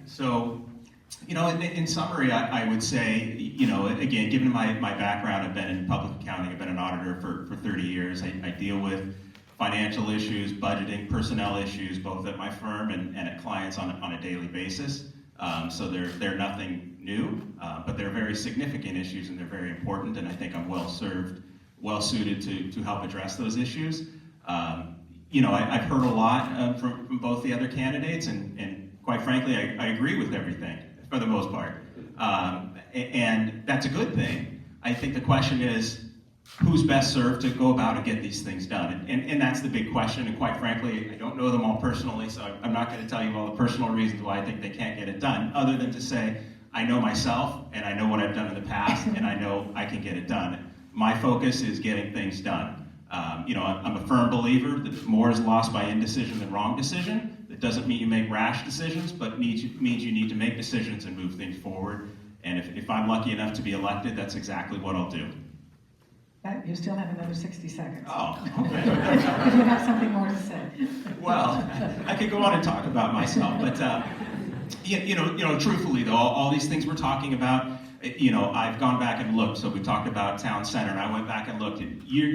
So, in summary, I would say, again, given my background, I've been in public accounting, I've been an auditor for 30 years. I deal with financial issues, budgeting, personnel issues, both at my firm and at clients on a daily basis. So they're nothing new, but they're very significant issues and they're very important, and I think I'm well suited to help address those issues. I've heard a lot from both the other candidates, and quite frankly, I agree with everything for the most part. And that's a good thing. I think the question is, who's best served to go about and get these things done? And that's the big question, and quite frankly, I don't know them all personally, so I'm not going to tell you all the personal reasons why I think they can't get it done, other than to say, I know myself, and I know what I've done in the past, and I know I can get it done. My focus is getting things done. I'm a firm believer that more is lost by indecision than wrong decision. That doesn't mean you make rash decisions, but means you need to make decisions and move things forward. And if I'm lucky enough to be elected, that's exactly what I'll do. You still have another 60 seconds. Oh, okay. If you have something more to say. Well, I could go on and talk about myself, but truthfully though, all these things we're talking about, I've gone back and looked. So we talked about town center, and I went back and looked.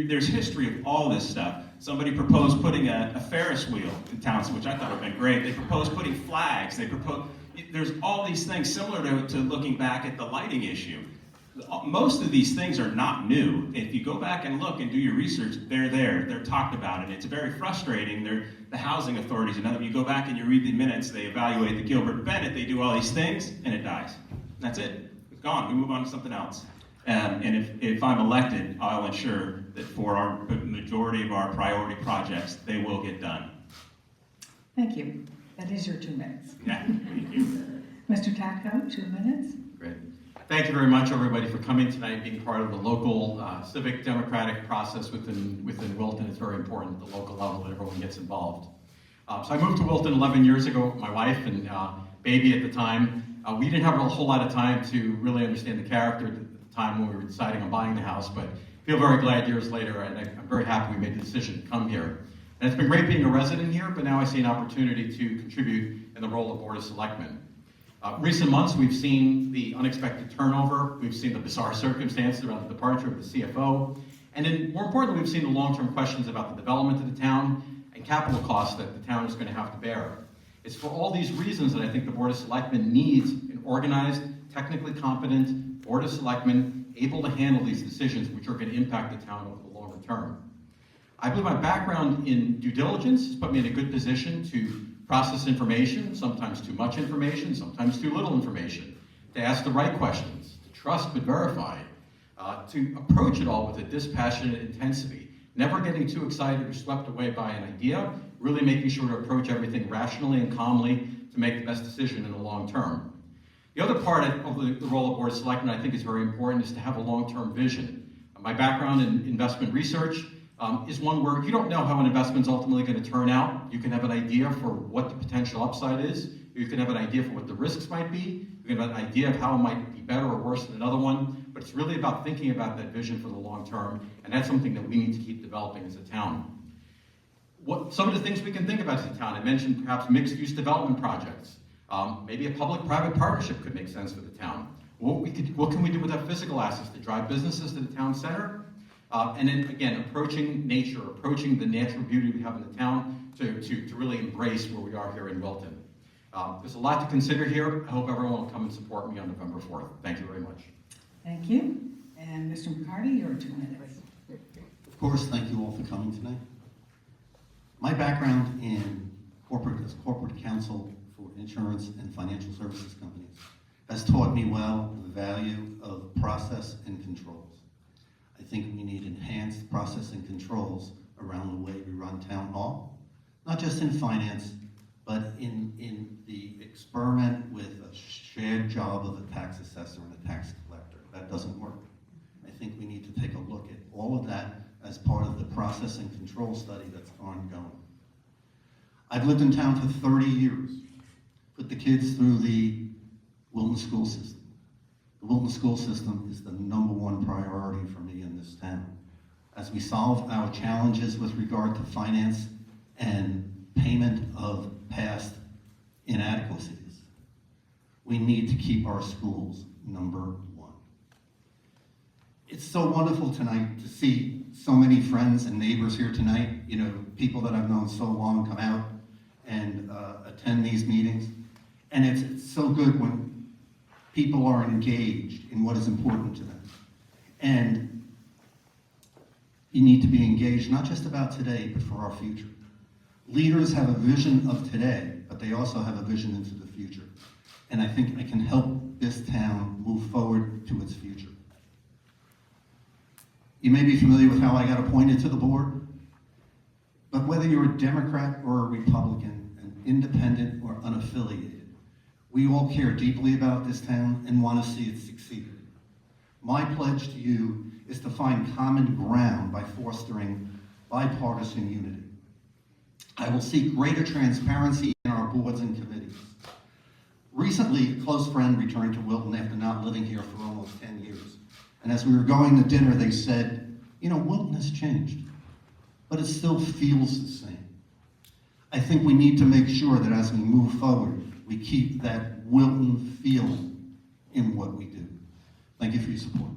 There's history of all this stuff. Somebody proposed putting a Ferris wheel in towns, which I thought would have been great. They proposed putting flags. There's all these things similar to looking back at the lighting issue. Most of these things are not new. If you go back and look and do your research, they're there. They're talked about, and it's very frustrating. They're the housing authorities. You go back and you read the minutes, they evaluate the Gilbert Bennett, they do all these things, and it dies. That's it. It's gone. We move on to something else. And if I'm elected, I'll ensure that for our majority of our priority projects, they will get done. Thank you. That is your 2 minutes. Yeah, thank you. Mr. Tatko, 2 minutes. Great. Thank you very much, everybody, for coming tonight, being part of the local civic democratic process within Wilton. It's very important at the local level that everyone gets involved. So I moved to Wilton 11 years ago with my wife and baby at the time. We didn't have a whole lot of time to really understand the character at the time when we were deciding on buying the house, but I feel very glad years later, and I'm very happy we made the decision to come here. And it's been great being a resident here, but now I see an opportunity to contribute in the role of Board of Selectmen. Recent months, we've seen the unexpected turnover, we've seen the bizarre circumstances around the departure of the CFO, and then more importantly, we've seen the long-term questions about the development of the town and capital costs that the town is going to have to bear. It's for all these reasons that I think the Board of Selectmen needs an organized, technically competent Board of Selectmen able to handle these decisions which are going to impact the town over the longer term. I believe my background in due diligence has put me in a good position to process information, sometimes too much information, sometimes too little information, to ask the right questions, to trust but verify, to approach it all with a dispassionate intensity, never getting too excited or swept away by an idea, really making sure to approach everything rationally and calmly to make the best decision in the long term. The other part of the role of Board of Selectmen I think is very important is to have a long-term vision. My background in investment research is one where you don't know how an investment's ultimately going to turn out. You can have an idea for what the potential upside is. You can have an idea for what the risks might be. You can have an idea of how it might be better or worse than another one. But it's really about thinking about that vision for the long term, and that's something that we need to keep developing as a town. Some of the things we can think about as a town, I mentioned perhaps mixed-use development projects. Maybe a public-private partnership could make sense for the town. What can we do with our physical assets to drive businesses to the town center? And then again, approaching nature, approaching the natural beauty we have in the town to really embrace where we are here in Wilton. There's a lot to consider here. I hope everyone will come and support me on November 4th. Thank you very much. Thank you. And Mr. McCarty, your 2 minutes. Of course, thank you all for coming tonight. My background as corporate counsel for insurance and financial services companies has taught me well the value of process and controls. I think we need enhanced process and controls around the way we run town hall, not just in finance, but in the experiment with a shared job of a tax assessor and a tax collector. That doesn't work. I think we need to take a look at all of that as part of the process and control study that's ongoing. I've lived in town for 30 years, put the kids through the Wilton school system. The Wilton school system is the #1 priority for me in this town. As we solve our challenges with regard to finance and payment of past inadequacies, we need to keep our schools number one. It's so wonderful tonight to see so many friends and neighbors here tonight, you know, people that I've known so long come out and attend these meetings. And it's so good when people are engaged in what is important to them. And you need to be engaged not just about today, but for our future. Leaders have a vision of today, but they also have a vision into the future. And I think I can help this town move forward to its future. You may be familiar with how I got appointed to the board, but whether you're a Democrat or a Republican, an independent or unaffiliated, we all care deeply about this town and want to see it succeed. My pledge to you is to find common ground by fostering bipartisan unity. I will seek greater transparency in our boards and committees. Recently, a close friend returned to Wilton after not living here for almost 10 years. And as we were going to dinner, they said, you know, Wilton has changed, but it still feels the same. I think we need to make sure that as we move forward, we keep that Wilton feeling in what we do. Thank you for your support.